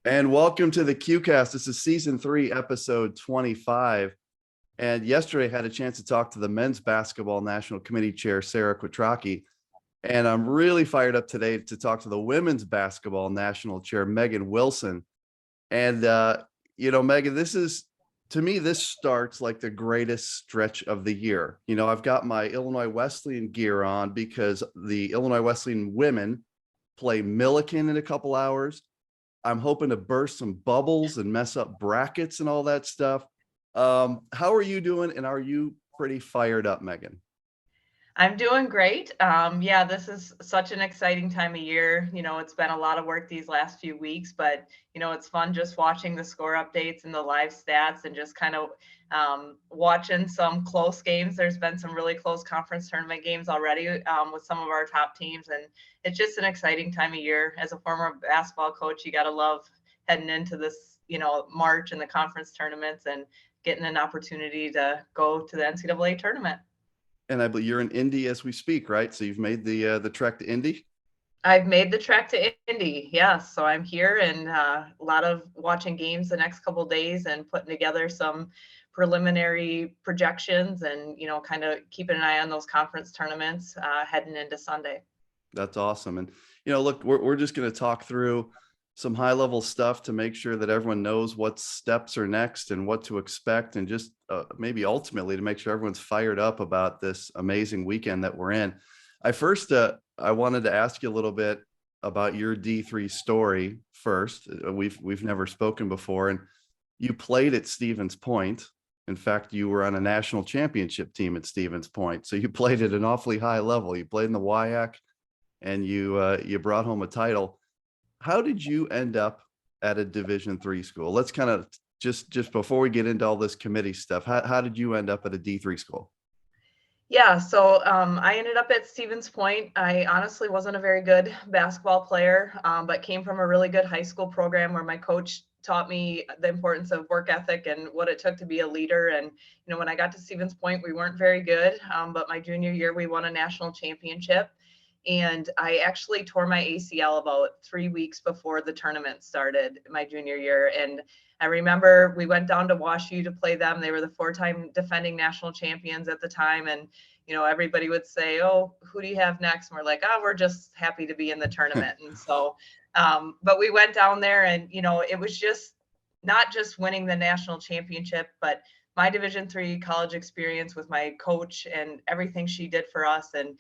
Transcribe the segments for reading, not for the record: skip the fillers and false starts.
And welcome to the QCast. This is season 3, episode 25. And yesterday I had a chance to talk to the men's basketball national committee chair, Sarah Quattrocchi. And I'm really fired up today to talk to the women's basketball national chair, Megan Wilson. And, Megan, to me, this starts like the greatest stretch of the year. I've got my Illinois Wesleyan gear on because the Illinois Wesleyan women play Millikin in a couple hours. I'm hoping to burst some bubbles and mess up brackets and all that stuff. How are you doing? And are you pretty fired up, Megan? I'm doing great. Yeah, this is such an exciting time of year. It's been a lot of work these last few weeks, but it's fun just watching the score updates and the live stats and just kind of watching some close games. There's been some really close conference tournament games already with some of our top teams, and it's just an exciting time of year. As a former basketball coach, you got to love heading into this, March and the conference tournaments and getting an opportunity to go to the NCAA tournament. And I believe you're in Indy as we speak, right? So you've made the trek to Indy. I've made the trek to Indy. Yes. So I'm here and a lot of watching games the next couple of days and putting together some preliminary projections and, kind of keeping an eye on those conference tournaments heading into Sunday. That's awesome. And, look, we're just going to talk through some high level stuff to make sure that everyone knows what steps are next and what to expect. And just maybe ultimately to make sure everyone's fired up about this amazing weekend that we're in. I wanted to ask you a little bit about your D3 story first. We've never spoken before, and you played at Stevens Point. In fact, you were on a national championship team at Stevens Point. So you played at an awfully high level. You played in the WIAC and you brought home a title. How did you end up at a Division III school? Let's kind of just before we get into all this committee stuff, how did you end up at a D3 school? Yeah, so I ended up at Stevens Point. I honestly wasn't a very good basketball player, but came from a really good high school program where my coach taught me the importance of work ethic and what it took to be a leader. And, when I got to Stevens Point, we weren't very good, but my junior year, we won a national championship. And I actually tore my ACL about 3 weeks before the tournament started my junior year. And I remember we went down to Wash U to play them. They were the 4-time defending national champions at the time. And, everybody would say, "Oh, who do you have next?" And we're like, "Oh, we're just happy to be in the tournament." And so, but we went down there and, it was just not just winning the national championship, but my Division III college experience with my coach and everything she did for us. And,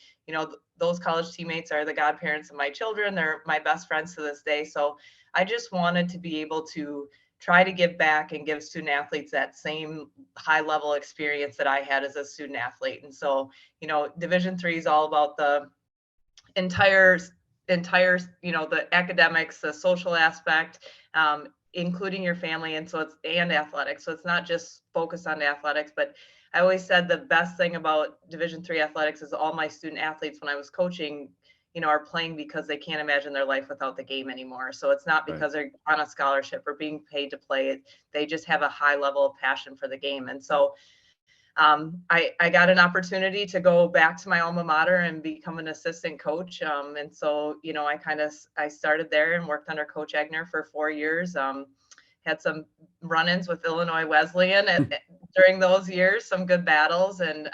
those college teammates are the godparents of my children. They're my best friends to this day. So I just wanted to be able to try to give back and give student athletes that same high level experience that I had as a student athlete. And so, Division III is all about the entire, the academics, the social aspect, including your family. And so and athletics. So it's not just focused on athletics, but I always said the best thing about Division III athletics is all my student athletes when I was coaching, are playing because they can't imagine their life without the game anymore. So it's not because they're on a scholarship or being paid to play it. They just have a high level of passion for the game. And so I got an opportunity to go back to my alma mater and become an assistant coach. And so, I started there and worked under Coach Egner for 4 years. Had some run-ins with Illinois Wesleyan during those years, some good battles, and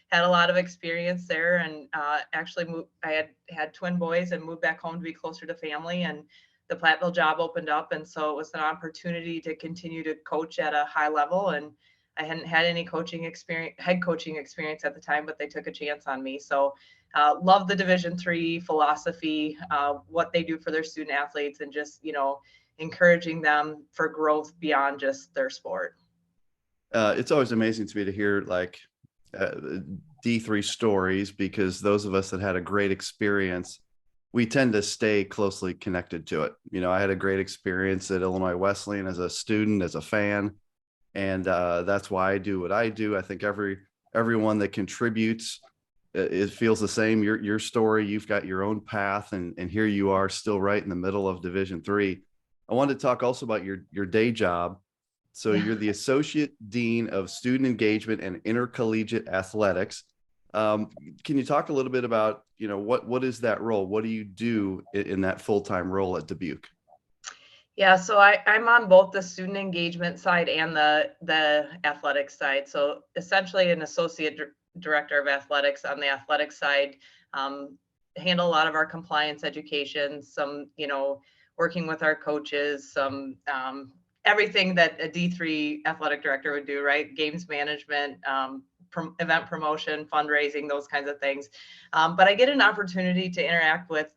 had a lot of experience there. And actually I had twin boys and moved back home to be closer to family, and the Platteville job opened up. And so it was an opportunity to continue to coach at a high level. And I hadn't had any head coaching experience at the time, but they took a chance on me. So love the Division III philosophy, what they do for their student athletes, and just, encouraging them for growth beyond just their sport. It's always amazing to me to hear D3 stories, because those of us that had a great experience, we tend to stay closely connected to it. I had a great experience at Illinois Wesleyan as a student, as a fan, and that's why I do what I do. I think everyone that contributes, it feels the same. Your story, you've got your own path, and here you are still right in the middle of Division III. I wanted to talk also about your day job. So you're the Associate Dean of Student Engagement and Intercollegiate Athletics. Can you talk a little bit about, what is that role? What do you do in that full-time role at Dubuque? Yeah, so I'm on both the student engagement side and the athletics side. So essentially an associate director of athletics on the athletics side, um, handle a lot of our compliance education, some, working with our coaches, some everything that a D3 athletic director would do, right? Games management, event promotion, fundraising, those kinds of things. But I get an opportunity to interact with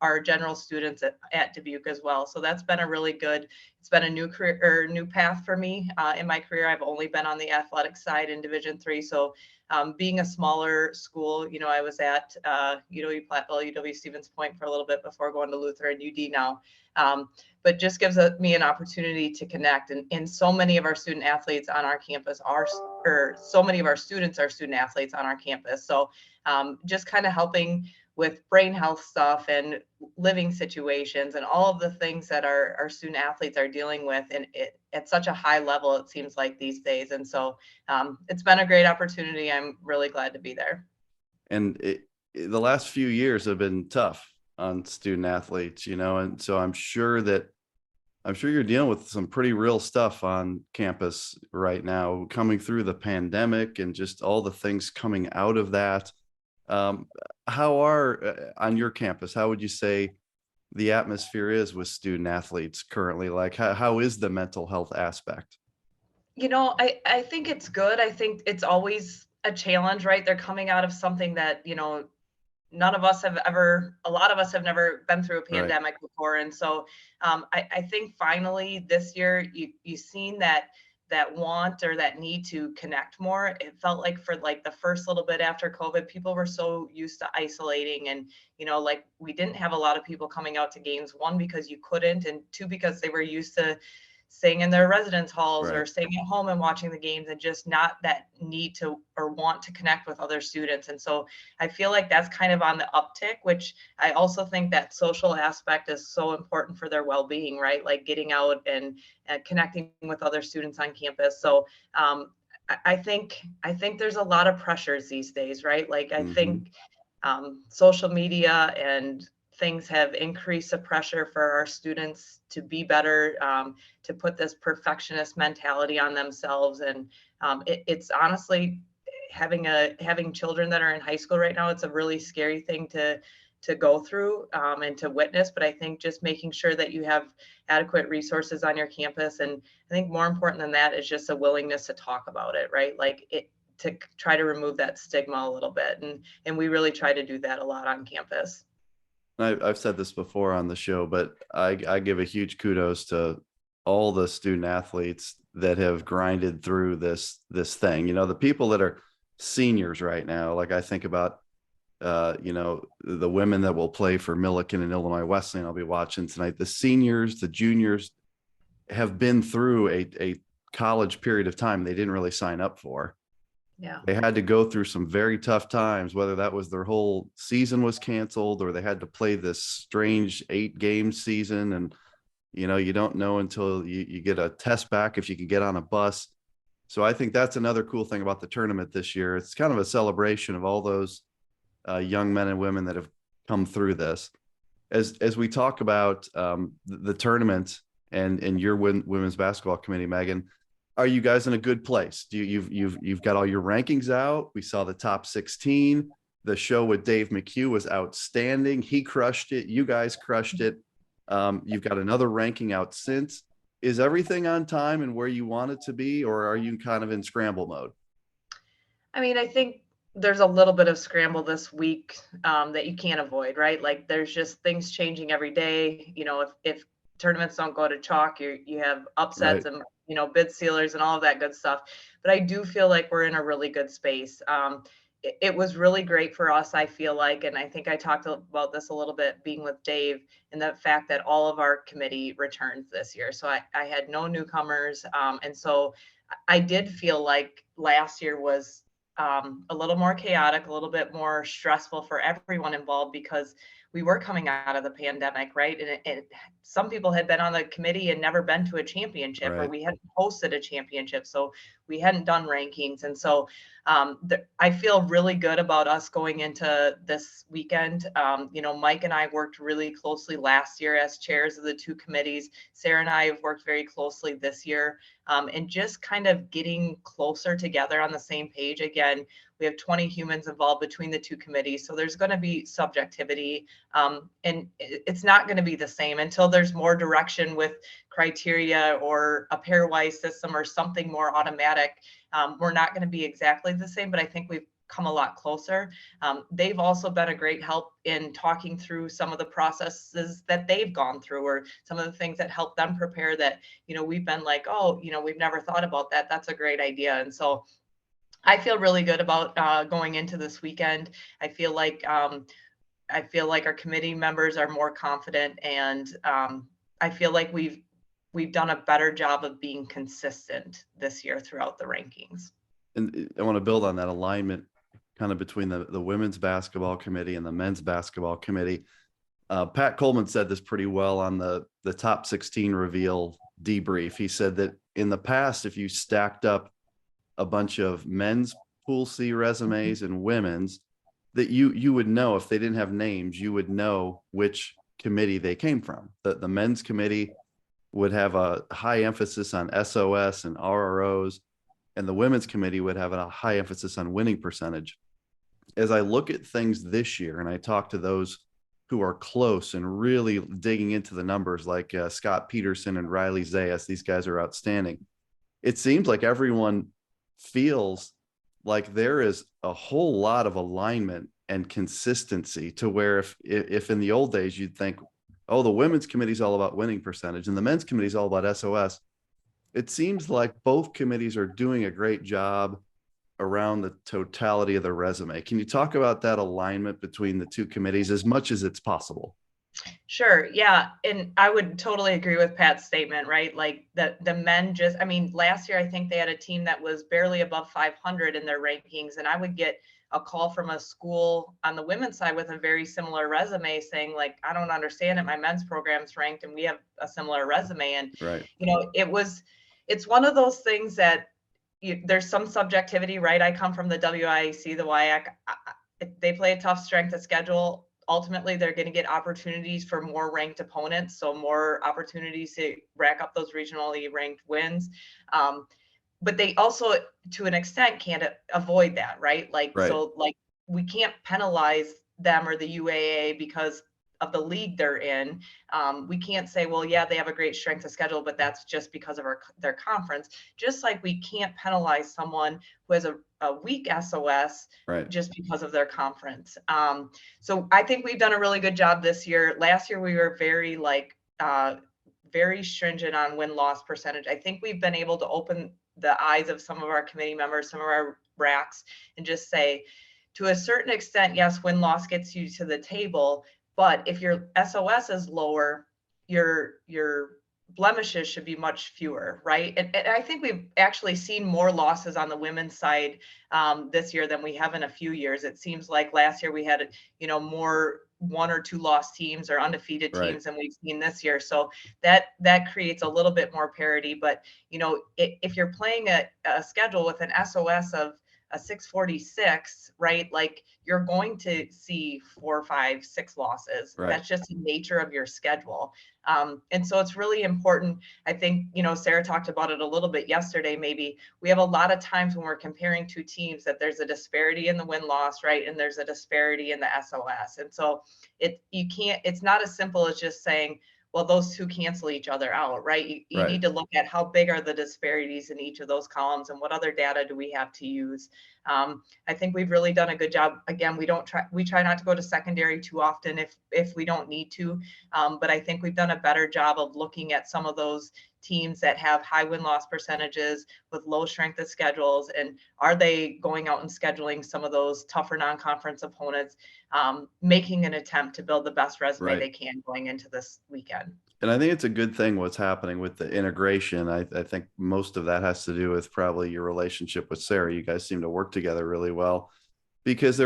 our general students at Dubuque as well. So that's been a really good, it's been a new career or new path for me in my career. I've only been on the athletic side in Division III. So being a smaller school, I was at UW-Platteville, UW-Stevens Point for a little bit before going to Luther and UD now. But just gives me an opportunity to connect. And so many of our student athletes on our campus or so many of our students are student athletes on our campus. So just kind of helping with brain health stuff and living situations and all of the things that our student athletes are dealing with, and at such a high level, it seems like these days. And so it's been a great opportunity. I'm really glad to be there. And the last few years have been tough on student athletes, and so I'm sure you're dealing with some pretty real stuff on campus right now, coming through the pandemic and just all the things coming out of that. How are on your campus? How would you say the atmosphere is with student athletes currently? Like, how is the mental health aspect? I think it's good. I think it's always a challenge, right? They're coming out of something that, a lot of us have never been through a Right. pandemic before. And so I think finally this year you've seen that want or that need to connect more. It felt like for like the first little bit after COVID, people were so used to isolating and, like we didn't have a lot of people coming out to games, one, because you couldn't, and two, because they were used to staying in their residence halls Right. or staying at home and watching the games and just not that need to or want to connect with other students. And so I feel like that's kind of on the uptick, which I also think that social aspect is so important for their well-being, right? Like getting out and connecting with other students on campus. So I think there's a lot of pressures these days, right? Like I Hmm. think social media and things have increased the pressure for our students to be better, to put this perfectionist mentality on themselves. And it's honestly having children that are in high school right now. It's a really scary thing to go through and to witness. But I think just making sure that you have adequate resources on your campus, and I think more important than that is just a willingness to talk about it, right? Like it to try to remove that stigma a little bit, and we really try to do that a lot on campus. I've said this before on the show, but I give a huge kudos to all the student athletes that have grinded through this thing. The people that are seniors right now, like I think about the women that will play for Milliken and Illinois Wesleyan. I'll be watching tonight. The seniors, the juniors have been through a college period of time they didn't really sign up for. Yeah. They had to go through some very tough times, whether that was their whole season was canceled or they had to play this strange 8-game season. And, you don't know until you get a test back if you can get on a bus. So I think that's another cool thing about the tournament this year. It's kind of a celebration of all those young men and women that have come through this. As we talk about the tournament and your women's basketball committee, Megan, are you guys in a good place? You've got all your rankings out? We saw the top 16. The show with Dave McHugh was outstanding. He crushed it. You guys crushed it. You've got another ranking out since. Is everything on time and where you want it to be, or are you kind of in scramble mode? I mean, I think there's a little bit of scramble this week that you can't avoid, right? Like there's just things changing every day. If tournaments don't go to chalk, you have upsets Right. and bid sealers and all of that good stuff. But I do feel like we're in a really good space. It was really great for us, I feel like, and I think I talked about this a little bit being with Dave, and the fact that all of our committee returns this year. So I had no newcomers, and so I did feel like last year was a little more chaotic, a little bit more stressful for everyone involved because we were coming out of the pandemic, right? And some people had been on the committee and never been to a championship, or Right. we hadn't hosted a championship. So we hadn't done rankings. And so I feel really good about us going into this weekend. Mike and I worked really closely last year as chairs of the two committees. Sarah and I have worked very closely this year, and just kind of getting closer together on the same page. Again, we have 20 humans involved between the two committees, so there's going to be subjectivity, and it's not going to be the same until there's more direction with criteria or a pairwise system or something more automatic. We're not going to be exactly the same, but I think we've come a lot closer. They've also been a great help in talking through some of the processes that they've gone through, or some of the things that help them prepare that, we've been like, oh, we've never thought about that. That's a great idea. And so I feel really good about going into this weekend. I feel like our committee members are more confident, and I feel like we've done a better job of being consistent this year throughout the rankings. And I want to build on that alignment kind of between the women's basketball committee and the men's basketball committee. Pat Coleman said this pretty well on the top 16 reveal debrief. He said that in the past, if you stacked up a bunch of men's Pool C resumes and women's, that you would know, if they didn't have names, you would know which committee they came from. The men's committee would have a high emphasis on SOS and RROs, and the women's committee would have a high emphasis on winning percentage. As I look at things this year, and I talk to those who are close and really digging into the numbers, like Scott Peterson and Riley Zayas, these guys are outstanding. It seems like everyone feels like there is a whole lot of alignment and consistency, to where if in the old days you'd think, oh, the women's committee is all about winning percentage and the men's committee is all about SOS, it seems like both committees are doing a great job around the totality of the resume. Can you talk about that alignment between the two committees as much as it's possible? Sure. Yeah. And I would totally agree with Pat's statement, right? Like the men last year, I think they had a team that was barely above 500 in their rankings. And I would get a call from a school on the women's side with a very similar resume saying, like, I don't understand it. My men's program's ranked and we have a similar resume. And, right. It's one of those things that there's some subjectivity, right? I come from the WIAC, the WIAC. They play a tough strength of schedule. Ultimately, they're going to get opportunities for more ranked opponents, so more opportunities to rack up those regionally ranked wins. But they also, to an extent, can't avoid that, right? So we can't penalize them or the UAA because of the league they're in. We can't say, well, yeah, they have a great strength of schedule, but that's just because of their conference. Just like we can't penalize someone who has a weak SOS just because of their conference. So I think we've done a really good job this year. Last year, we were very very stringent on win-loss percentage. I think we've been able to open the eyes of some of our committee members, some of our RACs, and just say, to a certain extent, yes, win-loss gets you to the table, but if your SOS is lower, your blemishes should be much fewer, right? And I think we've actually seen more losses on the women's side this year than we have in a few years. It seems like last year we had, more 1 or 2 lost teams or undefeated teams than we've seen this year. So that creates a little bit more parity. But, if you're playing a schedule with an SOS of a 646, right? Like you're going to see 4, 5, 6 losses. That's just the nature of your schedule. And so it's really important. I think, Sarah talked about it a little bit yesterday, maybe. We have a lot of times when we're comparing two teams that there's a disparity in the win-loss, right? And there's a disparity in the SOS. And so it's not as simple as just saying, well, those two cancel each other out, right? You need to look at how big are the disparities in each of those columns and what other data do we have to use. I think we've really done a good job. Again, we try not to go to secondary too often if we don't need to. But I think we've done a better job of looking at some of those teams that have high win-loss percentages with low strength of schedules, and are they going out and scheduling some of those tougher non-conference opponents, making an attempt to build the best resume they can going into this weekend. And I think it's a good thing what's happening with the integration. I think most of that has to do with probably your relationship with Sarah. You guys seem to work together really well, because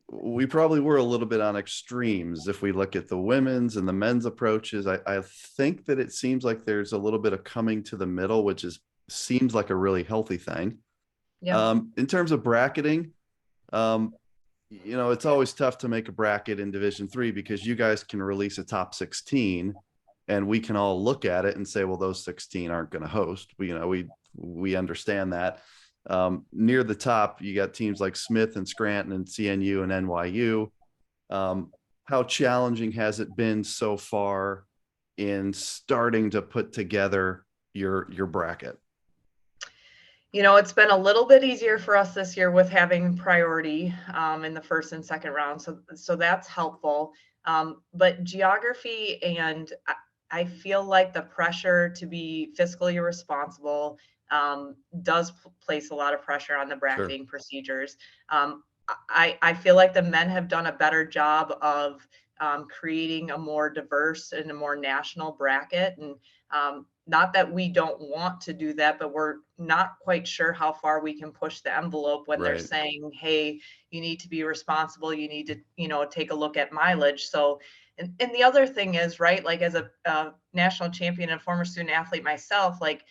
we probably were a little bit on extremes if we look at the women's and the men's approaches. I think that it seems like there's a little bit of coming to the middle, which is seems like a really healthy thing. Yep. In terms of bracketing, um, it's always tough to make a bracket in Division 3 because you guys can release a top 16 and we can all look at it and say, well, those 16 aren't going to host. We understand that. Near the top, you got teams like Smith and Scranton and CNU and NYU. How challenging has it been so far in starting to put together your bracket? It's been a little bit easier for us this year with having priority in the first and second round. So that's helpful. But geography and I feel like the pressure to be fiscally responsible does place a lot of pressure on the Sure. bracketing procedures. I feel like the men have done a better job of creating a more diverse and a more national bracket. And not that we don't want to do that, but we're not quite sure how far we can push the envelope when they're Right. saying, hey, you need to be responsible. You need to, take a look at mileage. So, and the other thing is, right, like as a national champion and former student athlete myself, like,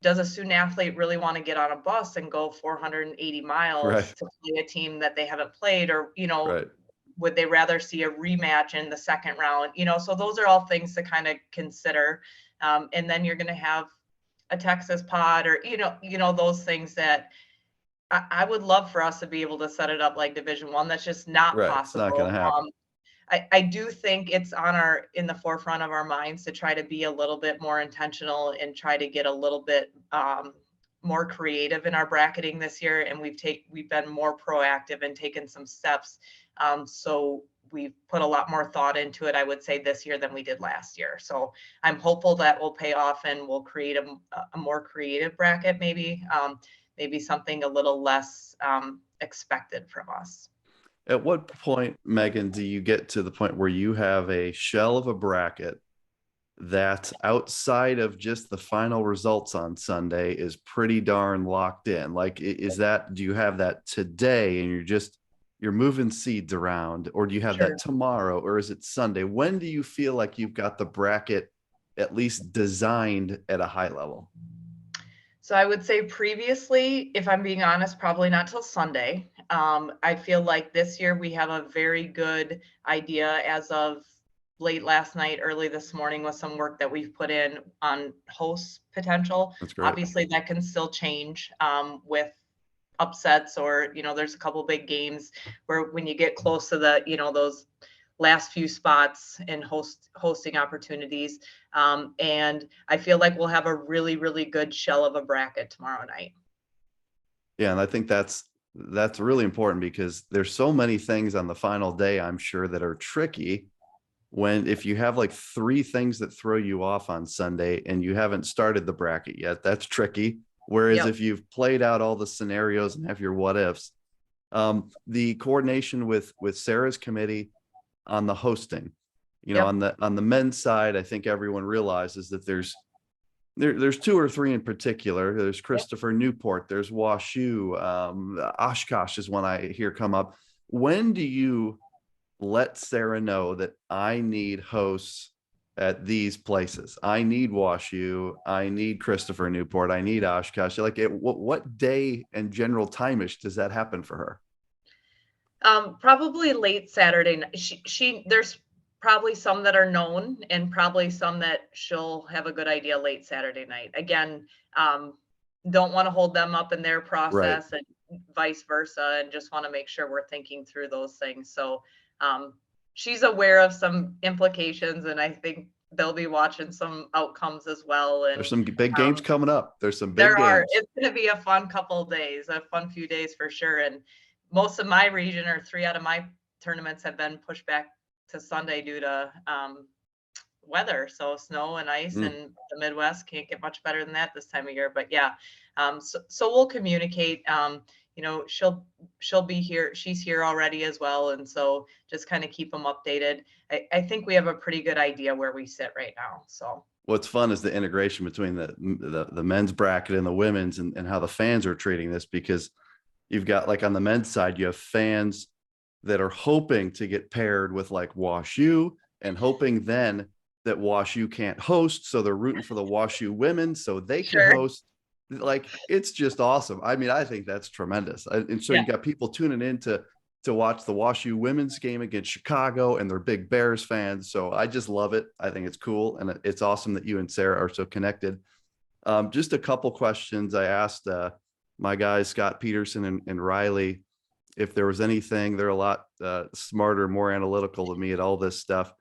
does a student athlete really want to get on a bus and go 480 miles Right. to play a team that they haven't played? Or, Right. would they rather see a rematch in the second round? So those are all things to kind of consider. And then you're going to have a Texas pod or, those things that I would love for us to be able to set it up like Division 1. That's just not Right. It's not going possible. to happen. I do think it's in the forefront of our minds to try to be a little bit more intentional and try to get a little bit more creative in our bracketing this year. And we've been more proactive and taken some steps. So we've put a lot more thought into it, I would say, this year than we did last year. So I'm hopeful that will pay off and we'll create a more creative bracket, maybe something a little less expected from us. At what point, Megan, do you get to the point where you have a shell of a bracket that outside of just the final results on Sunday is pretty darn locked in? Like, do you have that today and you're moving seeds around, or do you have that Sure. tomorrow, or is it Sunday? When do you feel like you've got the bracket at least designed at a high level? So I would say previously, if I'm being honest, probably not till Sunday. I feel like this year we have a very good idea as of late last night, early this morning, with some work that we've put in on host potential. That's great. Obviously, that can still change with upsets, or there's a couple big games where when you get close to those last few spots in hosting opportunities. And I feel like we'll have a really, really good shell of a bracket tomorrow night. Yeah, and I think that's really important because there's so many things on the final day, I'm sure, that are tricky. If you have like three things that throw you off on Sunday and you haven't started the bracket yet, that's tricky. Whereas Yep. if you've played out all the scenarios and have your what ifs, the coordination with Sarah's committee on the hosting, Yep. on the men's side, I think everyone realizes that there's two or three in particular. There's Yep. Christopher Newport, there's Washu, Oshkosh is one I hear come up. When do you let Sarah know that I need hosts at these places? I need Washu, I need Christopher Newport, I need Oshkosh. Like, what day and general timeish does that happen for her? Probably late Saturday night. There's probably some that are known and probably some that she'll have a good idea late Saturday night. Again, don't want to hold them up in their Right. process and vice versa, and just want to make sure we're thinking through those things. So she's aware of some implications, and I think they'll be watching some outcomes as well. There's And some big games coming up. There's some big there are. games. It's going to be a fun couple of days, a fun few days for sure. And most of my region, or three out of my tournaments, have been pushed back to Sunday due to weather. So snow and ice, Mm. and the Midwest can't get much better than that this time of year. But yeah, so we'll communicate. She'll be here. She's here already as well, and so just kind of keep them updated. I think we have a pretty good idea where we sit right now. So What's fun is the integration between the men's bracket and the women's, and how the fans are treating this, because you've got, like, on the men's side, you have fans that are hoping to get paired with like WashU and hoping then that WashU can't host. So they're rooting for the WashU women so they can sure. host. Like, it's just awesome. I mean, I think that's tremendous. And so you Yeah. got people tuning in to watch the WashU women's game against Chicago, and they're big Bears fans. So I just love it. I think it's cool, and it's awesome that you and Sarah are so connected. Just a couple questions I asked my guys, Scott Peterson and Riley, if there was anything. They're a lot smarter, more analytical than me at all this stuff.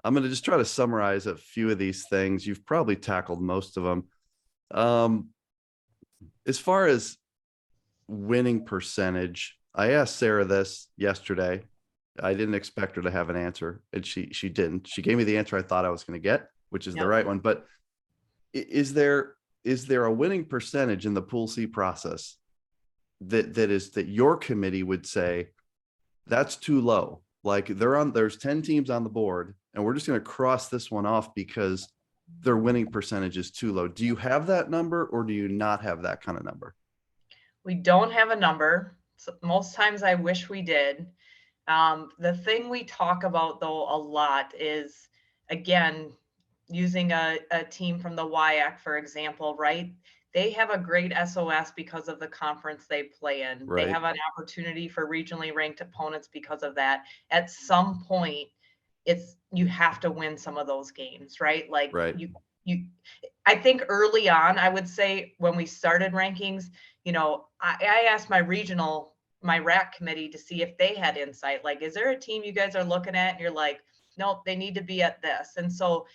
I'm going to just try to summarize a few of these things. You've probably tackled most of them. As far as winning percentage, I asked Sarah this yesterday. I didn't expect her to have an answer, and she didn't. She gave me the answer I thought I was going to get, which is the Yep. right one. But is there a winning percentage in the Pool C process that your committee would say that's too low? Like, there's 10 teams on the board, and we're just going to cross this one off because their winning percentage is too low. Do you have that number, or do you not have that kind of number? We don't have a number. So most times I wish we did. The thing we talk about though a lot is, again, using a team from the WIAC, for example, right? They have a great SOS because of the conference they play in. They Right. have an opportunity for regionally ranked opponents because of that. At some point, you have to win some of those games, right? Like Right. you I think early on, I would say when we started rankings, I asked my RAC committee to see if they had insight. Like, is there a team you guys are looking at and you're like, nope, they need to be at this? And so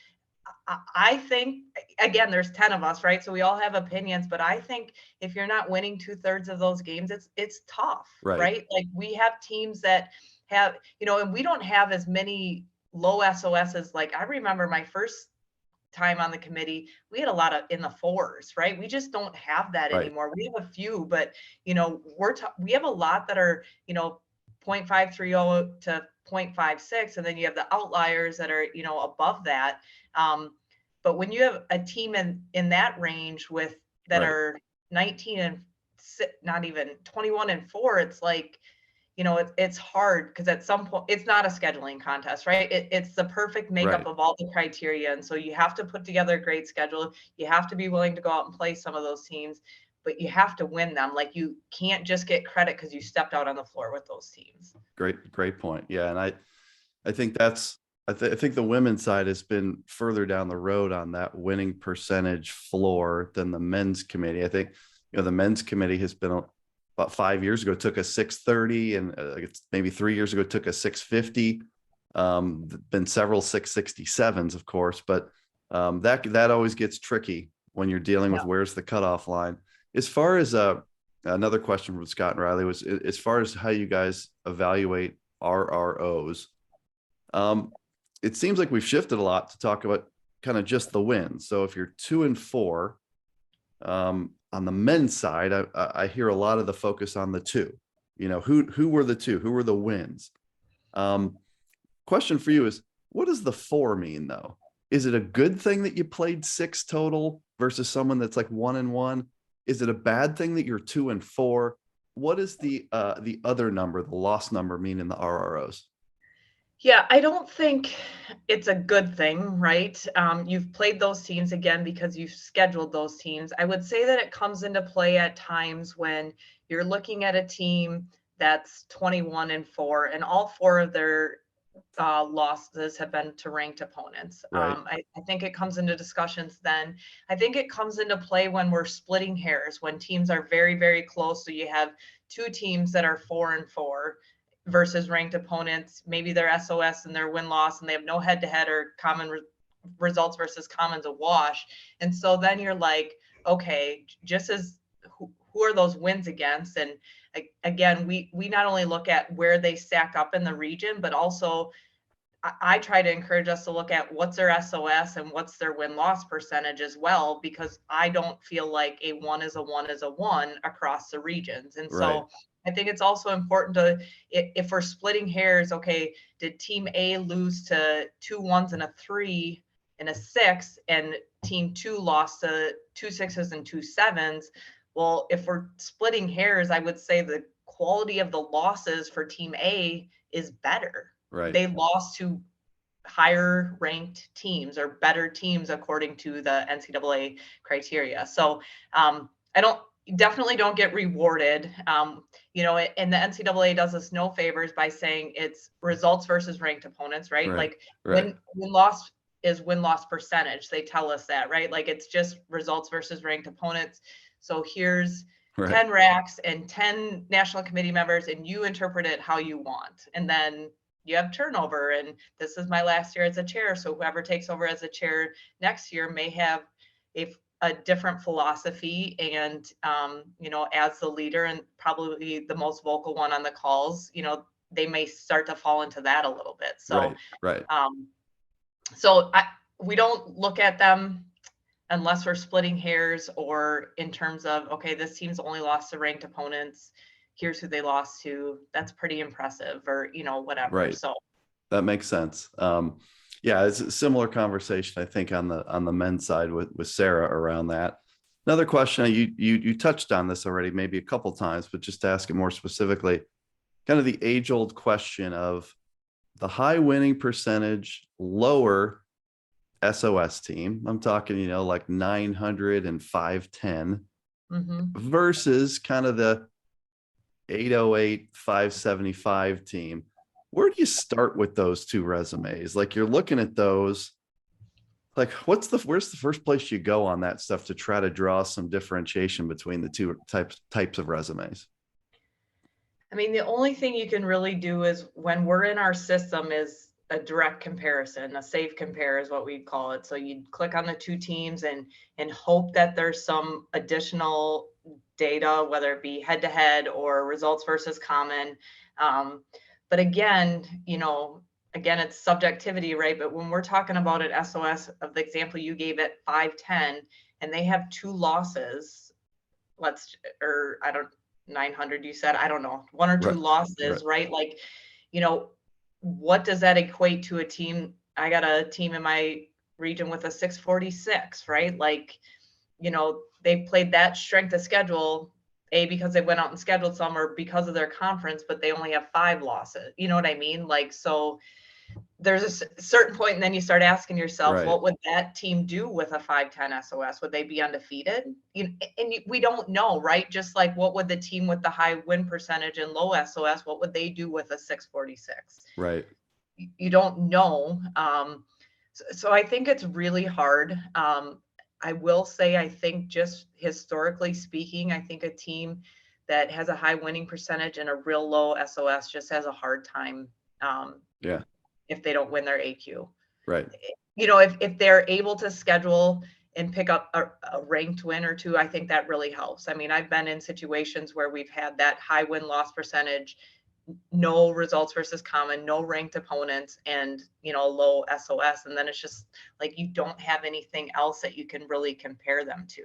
I think, again, there's 10 of us, right? So we all have opinions, but I think if you're not winning 2/3 of those games, it's tough, Right. right? Like, we have teams that have, and we don't have as many low SOSs. Like, I remember my first time on the committee, we had a lot of in the fours, right? We just don't have that Right. anymore. We have a few, but we have a lot that are, 0.530 to 0.56, and then you have the outliers that are, above that. But when you have a team in that range that Right. are 19 and not even 21 and 4, it's like, it's hard because at some point it's not a scheduling contest, right? It's the perfect makeup Right. of all the criteria. And so you have to put together a great schedule. You have to be willing to go out and play some of those teams, but you have to win them. Like, you can't just get credit because you stepped out on the floor with those teams. Great point. Yeah. And I think I think the women's side has been further down the road on that winning percentage floor than the men's committee. I think, the men's committee has been about 5 years ago, took a 630, and it's maybe 3 years ago, took a 650. Been several 667s, of course, but that always gets tricky when you're dealing with Yeah. where's the cutoff line. As far as another question from Scott and Riley was, as far as how you guys evaluate RROs, it seems like we've shifted a lot to talk about kind of just the wins. So if you're 2-4, on the men's side, I hear a lot of the focus on the two. Who were the two? Who were the wins? Question for you is, what does the 4 mean though? Is it a good thing that you played 6 total versus someone that's like 1-1? Is it a bad thing that you're 2-4? What is the other number, the loss number, mean in the RROs? Yeah, I don't think it's a good thing, right? You've played those teams again because you've scheduled those teams. I would say that it comes into play at times when you're looking at a team that's 21-4, and all 4 of their losses have been to ranked opponents. Right. I think it comes into discussions then. I think it comes into play when we're splitting hairs, when teams are very, very close. So you have 2 teams that are 4-4 versus ranked opponents, maybe their SOS and their win-loss, and they have no head-to-head or common results versus commons a wash. And so then you're like, okay, just as who are those wins against? And again, we not only look at where they stack up in the region, but also I try to encourage us to look at what's their SOS and what's their win-loss percentage as well, because I don't feel like a 1 is a 1 is a 1 across the regions. And Right. so I think it's also important to, if we're splitting hairs, okay, did team A lose to 2 1s and a 3 and a 6, and team 2 lost to 2 6s and 2 7s? Well, if we're splitting hairs, I would say the quality of the losses for team A is better. Right. They lost to higher ranked teams or better teams according to the NCAA criteria. So I don't definitely don't get rewarded. And the NCAA does us no favors by saying it's results versus ranked opponents, right? Right. Like Right. win loss is win loss percentage. They tell us that, right? Like it's just results versus ranked opponents. So here's Right. 10 racks and 10 national committee members, and you interpret it how you want. And then you have turnover. And this is my last year as a chair. So whoever takes over as a chair next year may have a different philosophy, and as the leader and probably the most vocal one on the calls, they may start to fall into that a little bit. So Right. Right. um so we don't look at them unless we're splitting hairs, or in terms of, okay, this team's only lost to ranked opponents, here's who they lost to, that's pretty impressive, or whatever. Right. So That makes sense. Yeah, it's a similar conversation, I think, on the men's side with Sarah around that. Another question, you touched on this already, maybe a couple times, but just to ask it more specifically, kind of the age-old question of the high winning percentage, lower SOS team. I'm talking, like 900 and 510 versus kind of the 808, 575 team. Where do you start with those two resumes? Like you're looking at those, like where's the first place you go on that stuff to try to draw some differentiation between the two types of resumes? I mean, the only thing you can really do is when we're in our system is a direct comparison. A safe compare is what we call it. So you click on the two teams and hope that there's some additional data, whether it be head to head or results versus common. But again, it's subjectivity, right? But when we're talking about an SOS of the example you gave at 510, and they have two losses, 900, you said, I don't know, one or two Right. losses, right? Like, what does that equate to a team? I got a team in my region with a 646, right? Like, they played that strength of schedule, because they went out and scheduled some, or because of their conference, but they only have 5 losses. You know what I mean? Like, so there's a certain point, and then you start asking yourself, Right. what would that team do with a 510 SOS? Would they be undefeated? We don't know, right? Just like, what would the team with the high win percentage and low SOS, what would they do with a 646? Right. You don't know. So I think it's really hard. I will say, I think just historically speaking, I think a team that has a high winning percentage and a real low SOS just has a hard time. Yeah. If they don't win their AQ. Right. If they're able to schedule and pick up a ranked win or two, I think that really helps. I mean, I've been in situations where we've had that high win loss percentage, no results versus common, no ranked opponents, and low SOS, and then it's just like you don't have anything else that you can really compare them to,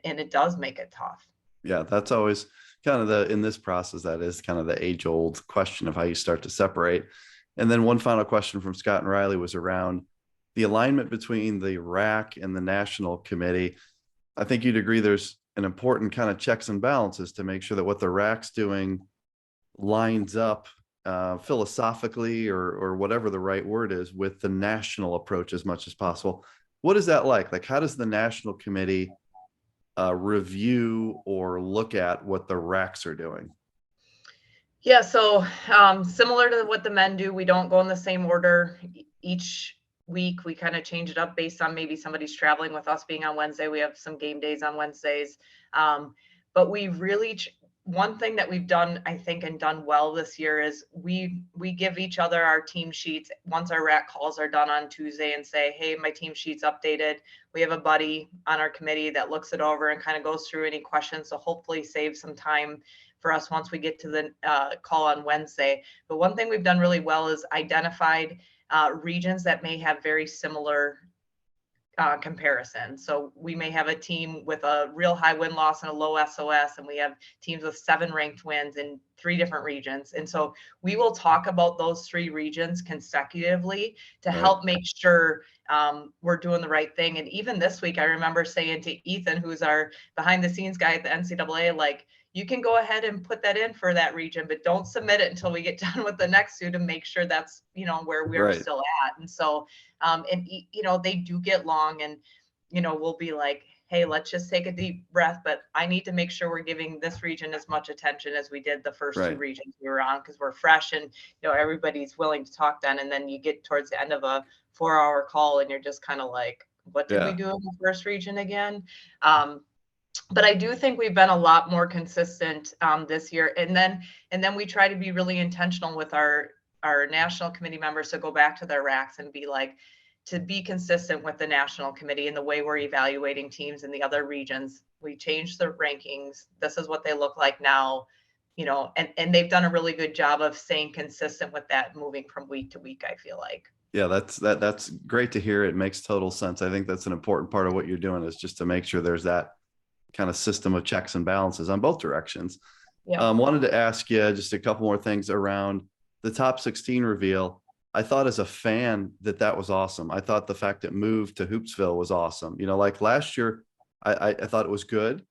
and it does make it tough. Yeah, that's always kind of in this process, that is kind of the age old question of how you start to separate. And then one final question from Scott and Riley was around the alignment between the RAC and the national committee. I think you'd agree there's an important kind of checks and balances to make sure that what the RAC's doing lines up philosophically, or whatever the right word is, with the national approach as much as possible. What is that like? Like, how does the national committee review or look at what the RACs are doing? Yeah, so similar to what the men do, we don't go in the same order each week. We kind of change it up based on maybe somebody's traveling with us being on Wednesday. We have some game days on Wednesdays. But we really, one thing that we've done, I think, and done well this year is we give each other our team sheets once our RAC calls are done on Tuesday and say, hey, my team sheet's updated. We have a buddy on our committee that looks it over and kind of goes through any questions. So hopefully save some time for us once we get to the call on Wednesday. But one thing we've done really well is identified regions that may have very similar comparison. So we may have a team with a real high win loss and a low SOS, and we have teams with 7 ranked wins in 3 different regions. And so we will talk about those 3 regions consecutively to help make sure we're doing the right thing. And even this week, I remember saying to Ethan, who's our behind the scenes guy at the NCAA, like, you can go ahead and put that in for that region, but don't submit it until we get done with the next two to make sure that's, where we're still at. And so, they do get long, and, we'll be like, hey, let's just take a deep breath, but I need to make sure we're giving this region as much attention as we did the first two Right. regions we were on, because we're fresh and everybody's willing to talk then. And then you get towards the end of a 4-hour call and you're just kind of like, what did we Yeah. do in the first region again? But I do think we've been a lot more consistent this year. And then we try to be really intentional with our national committee members to go back to their racks and be like, to be consistent with the national committee and the way we're evaluating teams in the other regions. We changed the rankings. This is what they look like now, and they've done a really good job of staying consistent with that, moving from week to week, I feel like. Yeah, that's great to hear. It makes total sense. I think that's an important part of what you're doing, is just to make sure there's that kind of system of checks and balances on both directions. Yeah. Wanted to ask you just a couple more things around the top 16 reveal. I thought as a fan that was awesome. I thought the fact it moved to Hoopsville was awesome. Like last year, I thought it was good,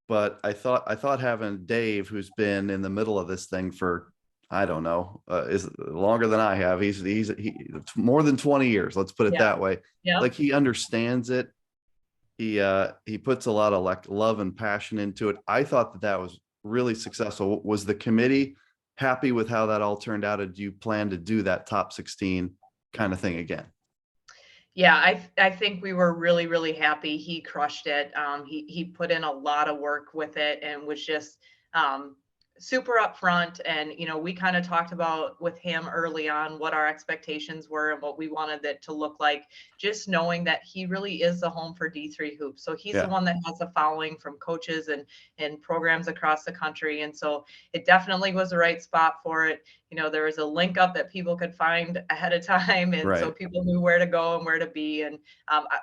but I thought having Dave, who's been in the middle of this thing for, I don't know, is longer than I have. He's more than 20 years. Let's put it that way. Yeah. Like, he understands it. He puts a lot of like love and passion into it. I thought that was really successful. Was the committee happy with how that all turned out? Or do you plan to do that top 16 kind of thing again? Yeah, I think we were really, really happy. He crushed it. He put in a lot of work with it and was just super upfront. And, we kind of talked about with him early on what our expectations were and what we wanted it to look like, just knowing that he really is the home for D3 hoops. So he's the one that has a following from coaches and programs across the country. And so it definitely was the right spot for it. There was a link up that people could find ahead of time. And so people knew where to go and where to be. And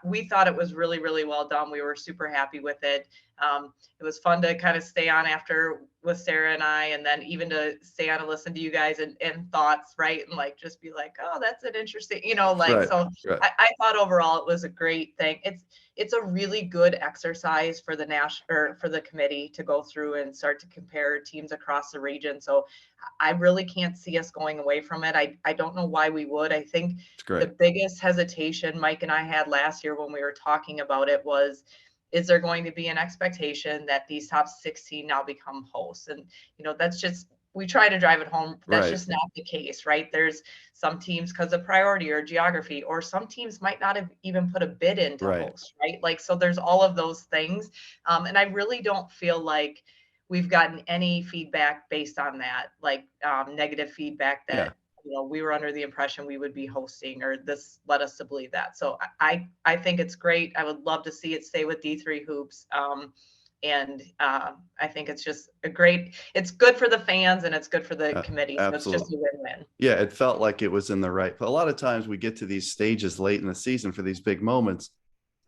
we thought it was really, really well done. We were super happy with it. It was fun to kind of stay on after with Sarah and I, and then even to stay on and listen to you guys and thoughts, right? And like, just be like, oh, that's an interesting, so I thought overall it was a great thing. It's a really good exercise for the or for the committee to go through and start to compare teams across the region. So I really can't see us going away from it. I don't know why we would. I think the biggest hesitation Mike and I had last year when we were talking about it was, is there going to be an expectation that these top 16 now become hosts? And, that's just, we try to drive it home. That's just not the case, right? There's some teams because of priority or geography, or some teams might not have even put a bid in to host, right? Like, so there's all of those things. And I really don't feel like we've gotten any feedback based on that, like negative feedback that, we were under the impression we would be hosting, or this led us to believe that. So I think it's great. I would love to see it stay with D3 hoops. And I think it's just it's good for the fans and it's good for the committee. So it's just a win-win. Yeah, it felt like it was in the right. But a lot of times we get to these stages late in the season for these big moments,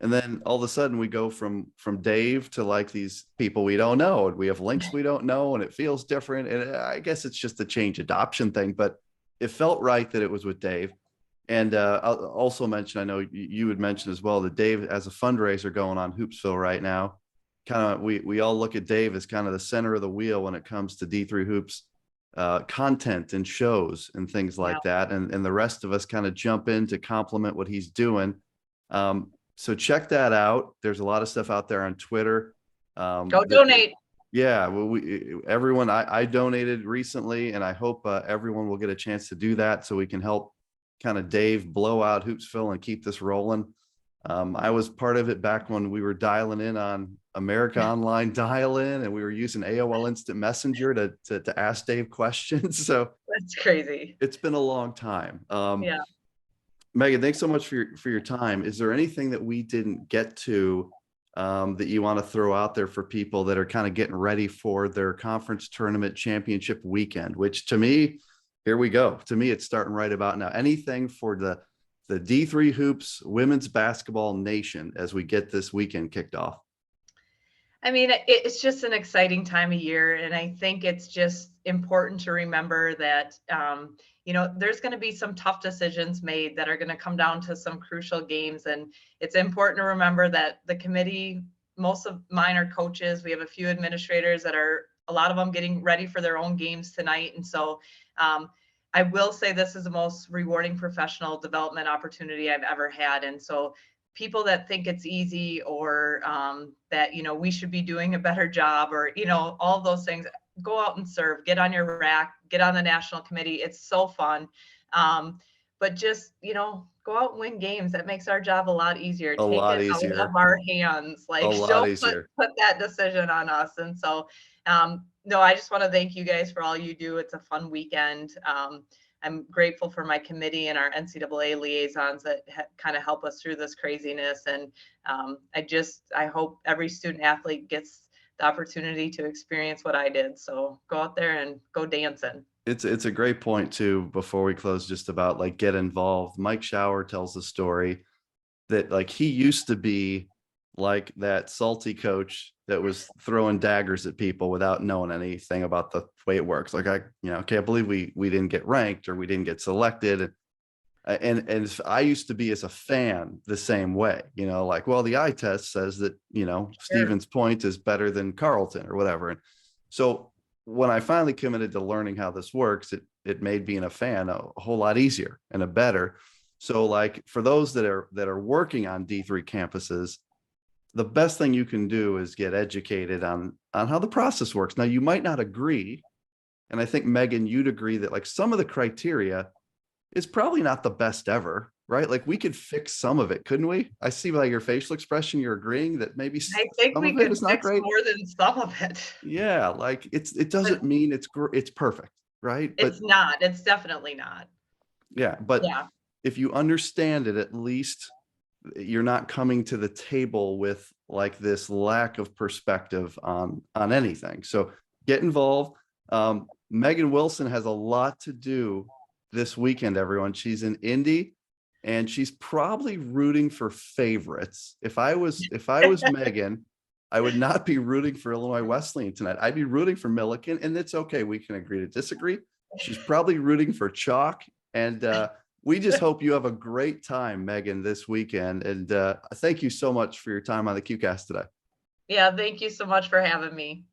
and then all of a sudden we go from Dave to like these people we don't know, and we have links we don't know, and it feels different. And I guess it's just a change adoption thing, but it felt right that it was with Dave. And I'll also mention, I know you would mention as well, that Dave, as a fundraiser going on Hoopsville right now, kind of we all look at Dave as kind of the center of the wheel when it comes to D3 hoops content and shows and things like that. And the rest of us kind of jump in to complement what he's doing. So check that out. There's a lot of stuff out there on Twitter. Go donate. Yeah, well, everyone, I donated recently, and I hope everyone will get a chance to do that so we can help kind of Dave blow out Hoopsville and keep this rolling. I was part of it back when we were dialing in on America Online dial-in, and we were using AOL Instant Messenger to ask Dave questions. So that's crazy. It's been a long time. Megan, thanks so much for your time. Is there anything that we didn't get to that you want to throw out there for people that are kind of getting ready for their conference tournament championship weekend, which to me, here we go. To me, it's starting right about now. Anything for the D3 Hoops women's basketball nation as we get this weekend kicked off? I mean, it's just an exciting time of year. And I think it's just important to remember that, there's going to be some tough decisions made that are going to come down to some crucial games. And it's important to remember that the committee, most of mine are coaches. We have a few administrators that are, a lot of them getting ready for their own games tonight. And so I will say this is the most rewarding professional development opportunity I've ever had. And so people that think it's easy, or that, we should be doing a better job, or, all those things, go out and serve, get on your rack, get on the national committee. It's so fun. But just, go out and win games. That makes our job a lot easier. A Take lot it out easier. of our hands. A Like, lot don't put easier. that decision on us. And so, no, I just want to thank you guys for all you do. It's a fun weekend. I'm grateful for my committee and our NCAA liaisons that kind of help us through this craziness. And I hope every student athlete gets the opportunity to experience what I did. So go out there and go dancing. It's a great point too, before we close, just about like get involved. Mike Shower tells the story that like he used to be like that salty coach that was throwing daggers at people without knowing anything about the way it works. Like, I can't believe we didn't get ranked or we didn't get selected. And I used to be as a fan the same way, like, well, the eye test says that, Stevens Point is better than Carleton or whatever. And so when I finally committed to learning how this works, it made being a fan a whole lot easier and a better. So like for those that are working on D3 campuses, the best thing you can do is get educated on how the process works. Now, you might not agree. And I think, Megan, you'd agree that like some of the criteria is probably not the best ever, right? Like we could fix some of it, couldn't we? I see by your facial expression, you're agreeing that maybe I think some we of it could is not fix great. more than some of it. Yeah, like it doesn't mean it's perfect, right? But It's not. It's definitely not. yeah, but Yeah. if you understand it, at least you're not coming to the table with like this lack of perspective on anything. So get involved. Megan Wilson has a lot to do this weekend, everyone. She's in Indy and she's probably rooting for favorites. If I was Megan, I would not be rooting for Illinois Wesleyan tonight. I'd be rooting for Milliken, and it's okay. We can agree to disagree. She's probably rooting for chalk. And we just hope you have a great time, Megan, this weekend. And thank you so much for your time on the QCast today. Yeah, thank you so much for having me.